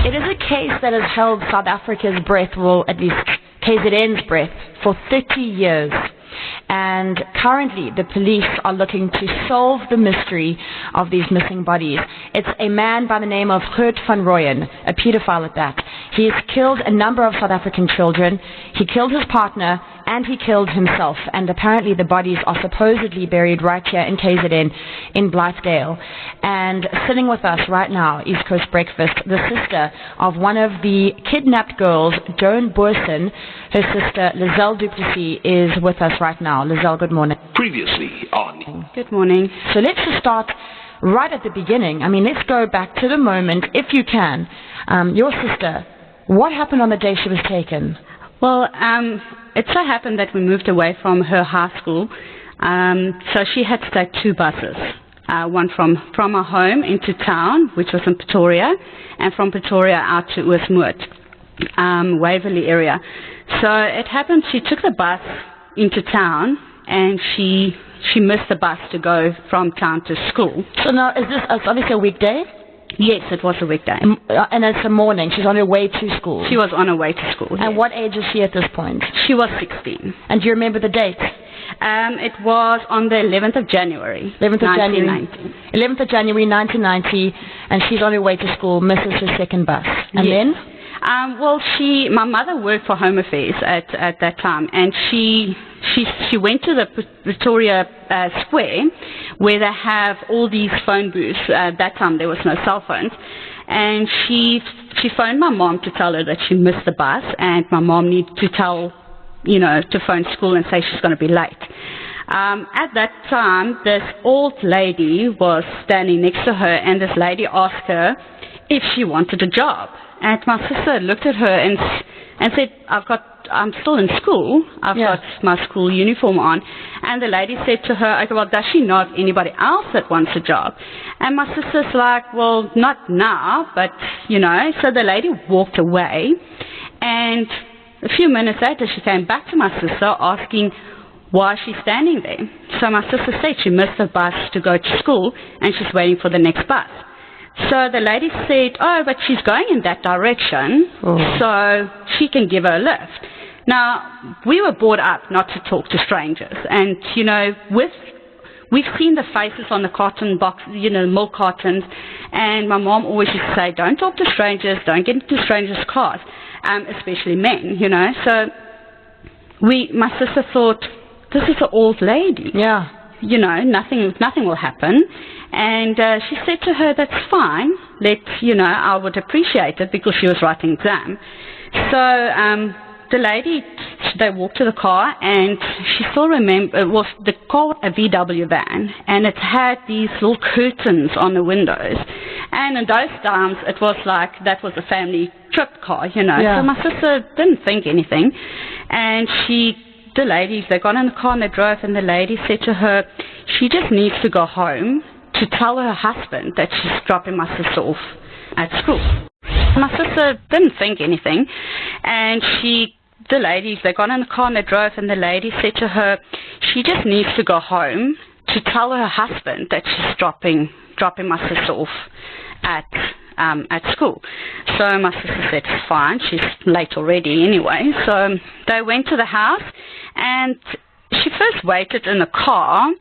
It is a case that has held South Africa's breath, well, at least KZN's breath, for 30 years. And currently the police are looking to solve the mystery of these missing bodies. It's a man by the name of Gert van Rooyen, a pedophile at that. He has killed a number of South African children. He killed his partner and he killed himself. And apparently the bodies are supposedly buried right here in KZN in Blythedale. And sitting with us right now, East Coast Breakfast, the sister of one of the kidnapped girls, Joan Booysen. Her sister, Lizelle du Plessis, is with us right now. Lizelle, good morning. Previously on. Good morning. So let's just start right at the beginning. I mean, let's go back to the moment, if you can. Your sister, what happened on the day she was taken? Well, it so happened that we moved away from her high school, so she had to take two buses. One from our home into town, which was in Pretoria, and from Pretoria out to Oosmoed, Waverley area. So it happened she took the bus into town, and she missed the bus to go from town to school. So now, is this obviously a weekday? Yes, it was a weekday. And it's a morning. She's on her way to school. She was on her way to school. And yes. What age is she at this point? She was 16. And do you remember the date? It was on the 11th of January, 11th of 1990. January. 11th of January, 1990, and she's on her way to school, misses her second bus. And yes. then? Well, my mother worked for Home Affairs at that time, and she went to the Pretoria Square, where they have all these phone booths. At that time, there was no cell phones, and she phoned my mom to tell her that she missed the bus, and my mom needed to to phone school and say she's going to be late. At that time, this old lady was standing next to her, and this lady asked her if she wanted a job. And my sister looked at her and said, I'm still in school. I've got my school uniform on. And the lady said to her, okay, well, does she know of anybody else that wants a job? And my sister's like, well, not now, but, So the lady walked away. And a few minutes later, she came back to my sister asking why she's standing there. So my sister said she missed the bus to go to school, and she's waiting for the next bus. So the lady said, oh, but she's going in that direction, so she can give her a lift. Now, we were brought up not to talk to strangers. And, we've seen the faces on the carton box, milk cartons, and my mom always used to say, don't talk to strangers, don't get into strangers' cars, especially men, So my sister thought, this is an old lady. Yeah. Nothing will happen. And she said to her, that's fine. I would appreciate it, because she was writing exam. So the lady, they walked to the car, and she still remember, it was the car, a VW van, and it had these little curtains on the windows. And in those times, it was like, that was a family trip car, Yeah. So my sister didn't think anything. And the ladies, they got in the car and they drove, and the lady said to her, she just needs to go home to tell her husband that she's dropping my sister off at school. My sister didn't think anything, and the ladies, they got in the car and they drove, and the lady said to her, she just needs to go home to tell her husband that she's dropping my sister off at school. So my sister said, fine, she's late already anyway. So they went to the house, and she first waited in the car,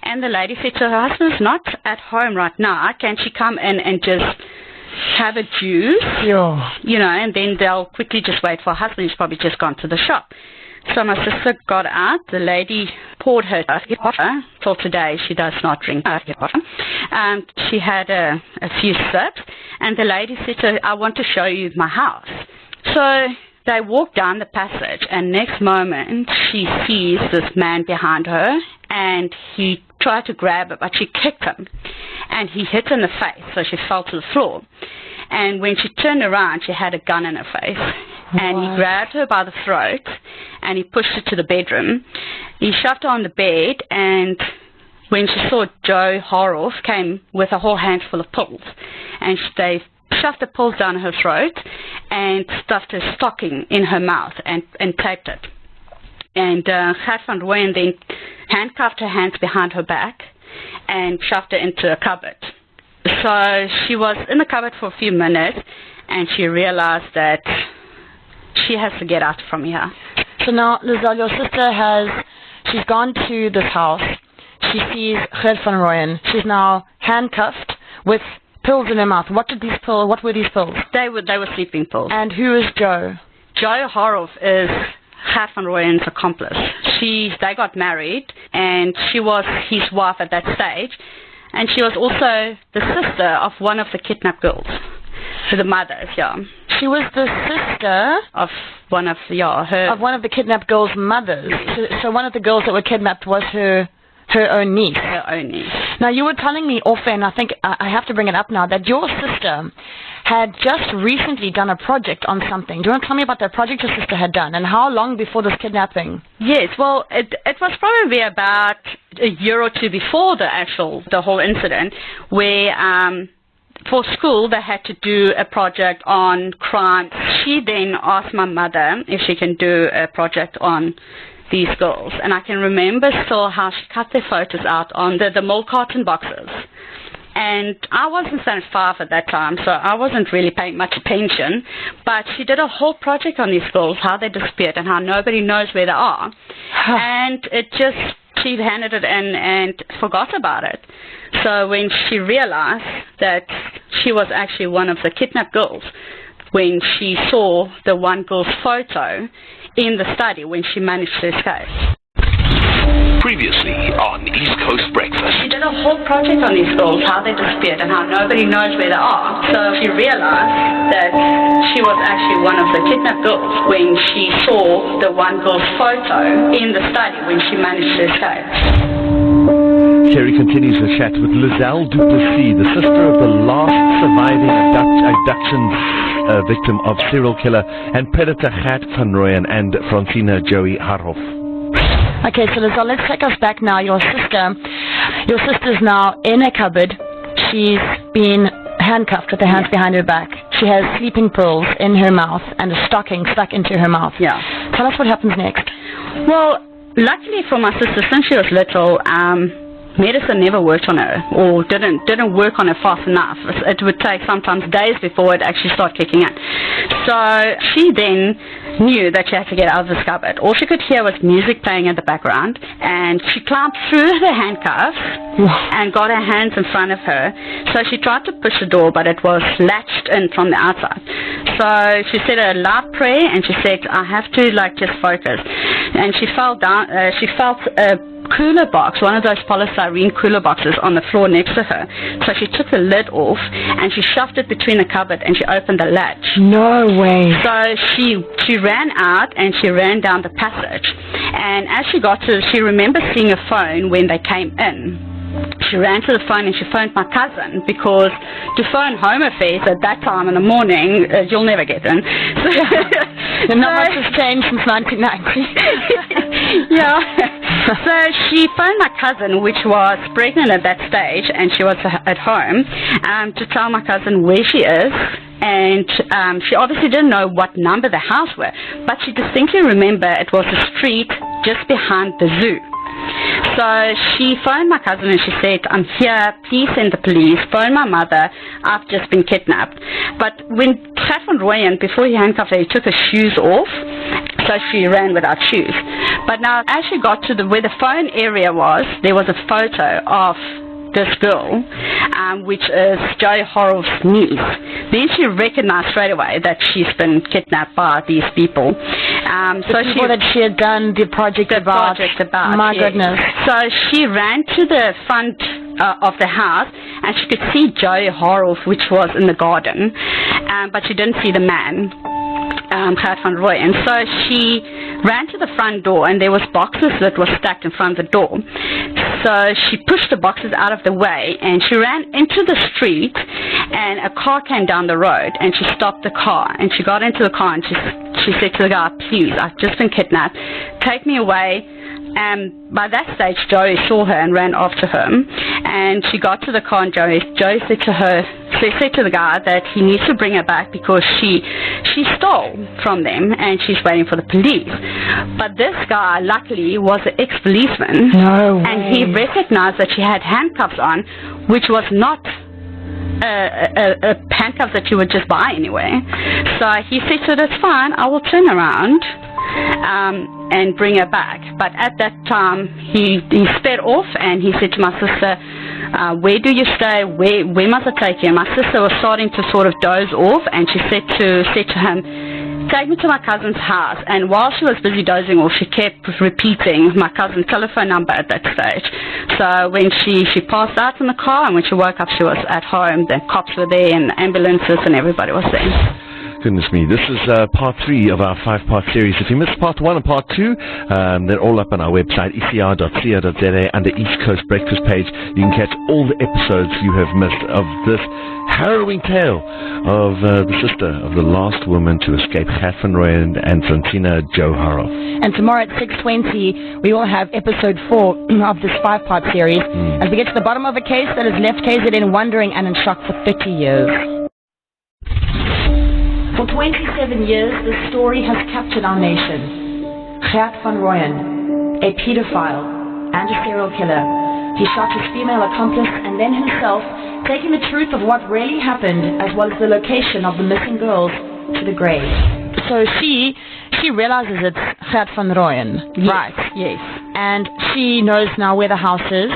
and the lady said to her, husband's not at home right now, can she come in and just have a juice? Yeah. And then they'll quickly just wait for her husband. He's probably just gone to the shop. So my sister got out. The lady poured her water. Till today, she does not drink water. She had a few sips, and the lady said to her, I want to show you my house. So they walked down the passage, and next moment, she sees this man behind her, and he tried to grab her, but she kicked him, and he hit her in the face, so she fell to the floor. And when she turned around, she had a gun in her face. And he grabbed her by the throat, and he pushed her to the bedroom. He shoved her on the bed, and when she saw Joe Horrells came with a whole handful of pills. And they shoved the pills down her throat and stuffed her stocking in her mouth and taped it. And Gert van Rooyen then handcuffed her hands behind her back and shoved her into a cupboard. So she was in the cupboard for a few minutes, and she realized that she has to get out from here. So now, Lizelle, your sister she's gone to this house. She sees Gert van Rooyen. She's now handcuffed with pills in her mouth. What were these pills? They were sleeping pills. And who is Joe? Joe Horov is Gert van Rooyen's accomplice. They got married, and she was his wife at that stage, and she was also the sister of one of the kidnapped girls. The mothers, yeah. She was the sister of one of the kidnapped girls' mothers. So one of the girls that were kidnapped was her own niece. Her own niece. Now, you were telling me off, and I think I have to bring it up now, that your sister had just recently done a project on something. Do you want to tell me about that project your sister had done, and how long before this kidnapping? Yes, well, it was probably about a year or two before the whole incident, where for school they had to do a project on crime. She then asked my mother if she can do a project on these girls, and I can remember still how she cut their photos out on the milk carton boxes. And I wasn't standing 5 at that time, so I wasn't really paying much attention, but she did a whole project on these girls, how they disappeared and how nobody knows where they are. And she handed it in and forgot about it. So when she realized that she was actually one of the kidnapped girls, when she saw the one girl's photo in the study when she managed to escape. Previously on East Coast Breakfast. She did a whole project on these girls, how they disappeared and how nobody knows where they are. So she realized that she was actually one of the kidnapped girls when she saw the one girl's photo in the study when she managed to escape. Sherry continues the chat with Lizelle du Plessis, the sister of the last surviving abduction victim of serial killer and predator Gert van Rooyen and Francina Joey Harhoff. Okay, so Lizelle, let's take us back now. Your sister's now in a cupboard. She's been handcuffed with her hands behind her back. She has sleeping pills in her mouth and a stocking stuck into her mouth. Yeah. Tell us what happens next. Well, luckily for my sister, since she was little, medicine never worked on her, or didn't work on her fast enough. It would take sometimes days before it actually started kicking in. So she then knew that she had to get out of this cupboard. All she could hear was music playing in the background, and she climbed through the handcuffs and got her hands in front of her. So she tried to push the door, but it was latched in from the outside. So she said a loud prayer, and she said, I have to just focus. And she fell down, she felt a cooler box, one of those polystyrene cooler boxes on the floor next to her. So she took the lid off and she shoved it between the cupboard and she opened the latch. No way. So she ran out and she ran down the passage. And as she got to, she remembers seeing a phone when they came in. She ran to the phone and she phoned my cousin, because to phone Home Affairs at that time in the morning, you'll never get in. So, not much has changed since 1990. Yeah. So she phoned my cousin, which was pregnant at that stage, and she was at home, to tell my cousin where she is. And she obviously didn't know what number the house were, but she distinctly remembered it was a street just behind the zoo. So she phoned my cousin and she said, I'm here, please send the police, phone my mother, I've just been kidnapped. But when Gert van Rooyen, before he handcuffed her, he took her shoes off, so she ran without shoes. But now, as she got to where the phone area was, there was a photo of this girl, which is Joey Horrell's niece. Then she recognized straight away that she's been kidnapped by these people. So she that she had done the project about. My goodness. So she ran to the front of the house, and she could see Joey Horrell, which was in the garden, but she didn't see the man, Gert van Rooyen. So she ran to the front door, and there was boxes that were stacked in front of the door. So she pushed the boxes out of the way, and she ran into the street, and a car came down the road, and she stopped the car, and she got into the car, and she said to the guy, please, I've just been kidnapped, take me away. And by that stage, Joey saw her and ran after her, and she got to the car, and Joey said to the guy that he needs to bring her back because she stole from them and she's waiting for the police. But this guy, luckily, was an ex-policeman. No way. And he recognized that she had handcuffs on, which was not handcuffs that you would just buy anyway. So he said, so that's fine, I will turn around and bring her back. But at that time, he sped off and he said to my sister, where do you stay? Where must I take you? My sister was starting to sort of doze off, and she said to him, take me to my cousin's house. And while she was busy dozing off, she kept repeating my cousin's telephone number at that stage. So when she passed out in the car, and when she woke up, she was at home. The cops were there, and ambulances, and everybody was there. Goodness me, this is part 3 of our 5-part series. If you missed part 1 and part 2, they're all up on our website, ecr.co.za, under East Coast Breakfast page. You can catch all the episodes you have missed of this harrowing tale of the sister of the last woman to escape, Gert van Rooyen and Santina Jo Haroff. And tomorrow at 6:20, we will have episode 4 of this 5-part series as we get to the bottom of a case that has left KZN wondering and in shock for 30 years. For 27 years, this story has captured our nation. Gert van Rooyen, a pedophile and a serial killer. He shot his female accomplice and then himself, taking the truth of what really happened as well as the location of the missing girls to the grave. So she realizes it's Gert van Rooyen, yes, right? Yes. And she knows now where the house is.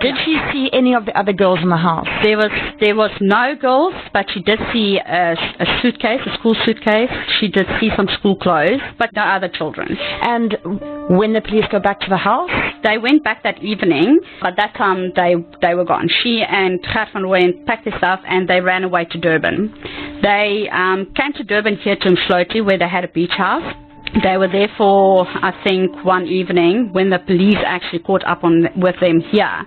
Did she see any of the other girls in the house? There was no girls, but she did see a suitcase, a school suitcase. She did see some school clothes, but no other children. And when the police go back to the house? They went back that evening, but that time they were gone. She and Gert van Rooyen packed their stuff and they ran away to Durban. They came to Durban here to Mshloti, where they had a beach house. They were there for, I think, one evening when the police actually caught up with them here.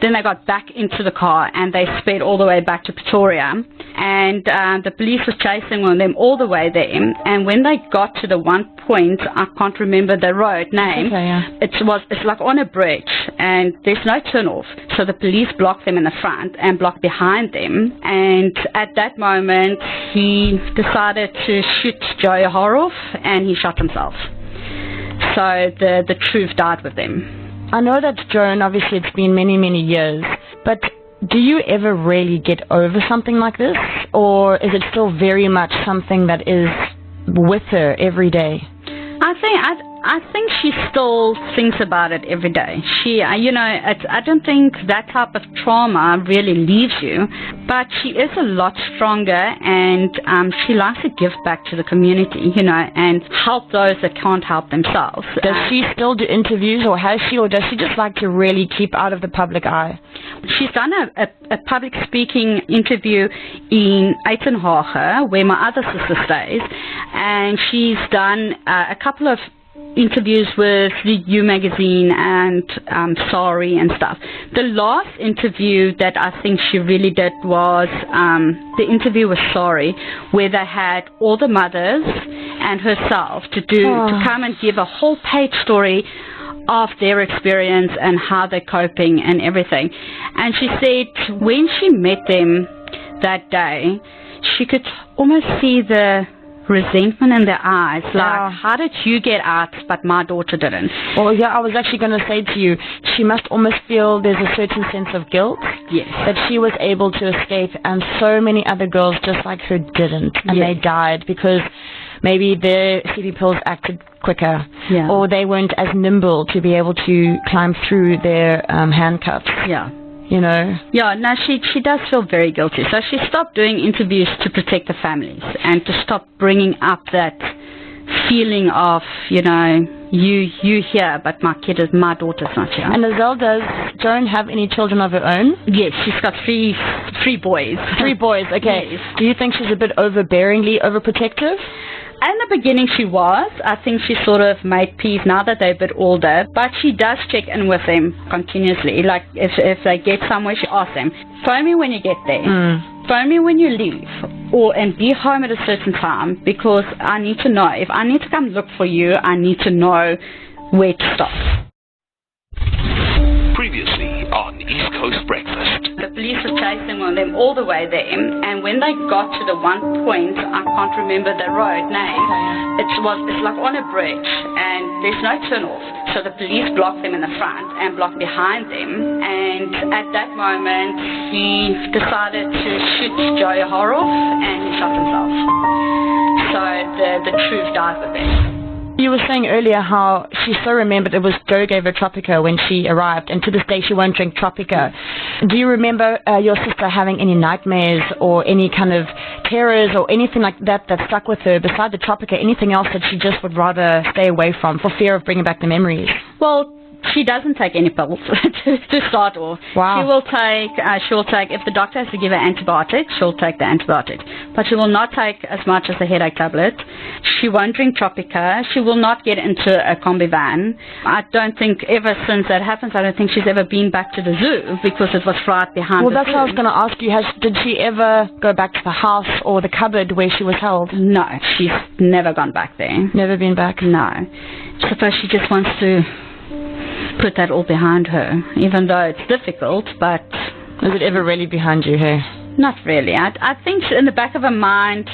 Then they got back into the car and they sped all the way back to Pretoria. And the police was chasing them all the way there. And when they got to the one point, I can't remember the road name, it's like on a bridge and there's no turn off. So the police blocked them in the front and blocked behind them. And at that moment, he decided to shoot Jo Haroff and he shot himself. So the truth died with them. I know that's Joan, obviously it's been many, many years, but do you ever really get over something like this? Or is it still very much something that is with her every day? I think she still thinks about it every day. She, I don't think that type of trauma really leaves you, but she is a lot stronger and she likes to give back to the community, and help those that can't help themselves. Does she still do interviews, or has she, or does she just like to really keep out of the public eye? She's done a public speaking interview in Uitenhage, where my other sister stays, and she's done a couple of interviews with the U magazine and Sorry and stuff. The last interview that I think she really did was the interview with Sorry, where they had all the mothers and herself to come and give a whole page story of their experience and how they're coping and everything. And she said when she met them that day, she could almost see the resentment in their eyes, like, how did you get out but my daughter didn't? Well, yeah, I was actually going to say to you, she must almost feel there's a certain sense of guilt, yes, that she was able to escape and so many other girls just like her didn't, and they died because maybe their CD pills acted quicker, or they weren't as nimble to be able to climb through their handcuffs. Yeah, no, she does feel very guilty. So she stopped doing interviews to protect the families and to stop bringing up that feeling of, you here, but my daughter's not here. And Lizelle, does Joan have any children of her own? Yes, she's got three boys. 3 boys, okay. Yes. Do you think she's a bit overbearingly overprotective? In the beginning she was. I think she sort of made peace now that they're a bit older, but she does check in with them continuously. Like if they get somewhere, she asks them, phone me when you get there, phone me when you leave, and be home at a certain time, because I need to know. If I need to come look for you, I need to know where to stop. Previously on East Coast Breakfast. The police were chasing them all the way there, and when they got to the one point, I can't remember the road name, it's like on a bridge, and there's no turn off. So the police blocked them in the front and blocked behind them. And at that moment, he decided to shoot Joey Horrell, and he shot himself. So the truth died with him. You were saying earlier how she so remembered it was Joe gave her Tropica when she arrived, and to this day she won't drink Tropica. Do you remember your sister having any nightmares or any kind of terrors or anything like that that stuck with her besides the Tropica, anything else that she just would rather stay away from for fear of bringing back the memories? Well, she doesn't take any pills to start off. Wow. She'll take, if the doctor has to give her antibiotics, she'll take the antibiotics. But she will not take as much as the headache tablet. She won't drink Tropica. She will not get into a combi van. I don't think ever since that happens, I don't think she's ever been back to the zoo because it was right behind the zoo. Well, that's what I was going to ask you. Did she ever go back to the house or the cupboard where she was held? No, she's never gone back there. Never been back? No. I suppose she just wants to put that all behind her, even though it's difficult, but... Is it ever really behind you, hey? Not really. I think in the back of her mind,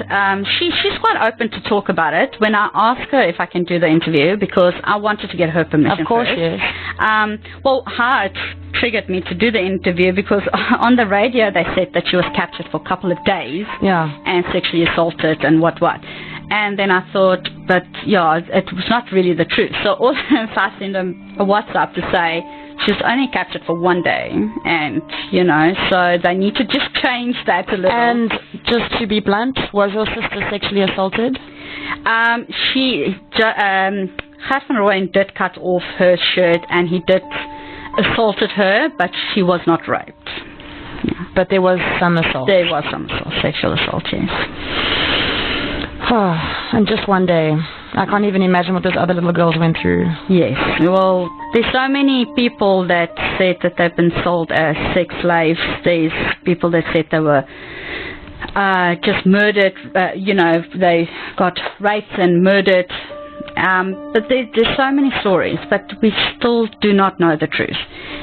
she's quite open to talk about it when I ask her if I can do the interview, because I wanted to get her permission. Of course, first. yes. Well, how it triggered me to do the interview, because on the radio they said that she was captured for a couple of days, yeah, and sexually assaulted and what. And then I thought, but yeah, it was not really the truth. So also I sent them a WhatsApp to say she was only captured for 1 day, and so they need to just change that a little. And just to be blunt, was your sister sexually assaulted? Gert van Rooyen did cut off her shirt, and he did assaulted her, but she was not raped. Yeah. But there was some assault. There was some assault, sexual assault, yes. And just 1 day. I can't even imagine what those other little girls went through. Yes. Well, there's so many people that said that they've been sold as sex slaves. There's people that said they were just murdered. They got raped and murdered. But there's so many stories, but we still do not know the truth.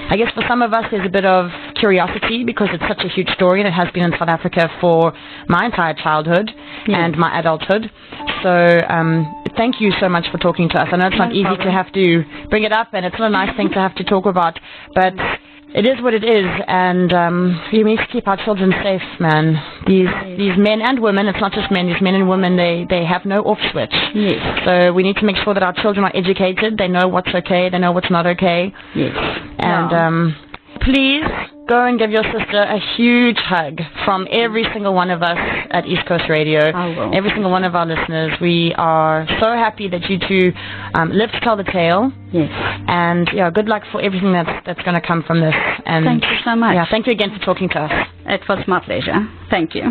I guess for some of us there's a bit of curiosity because it's such a huge story and it has been in South Africa for my entire childhood and my adulthood. So thank you so much for talking to us. I know it's not easy to have to bring it up, and it's not a nice thing to have to talk about, but it is what it is, and we need to keep our children safe, man. These men and women, it's not just men, these men and women, they have no off switch. Yes. So we need to make sure that our children are educated, they know what's okay, they know what's not okay. Yes. And please go and give your sister a huge hug from every single one of us at East Coast Radio. I will. Every single one of our listeners. We are so happy that you two live to tell the tale. Yes. And good luck for everything that's going to come from this. And thank you so much. Yeah, thank you again for talking to us. It was my pleasure. Thank you.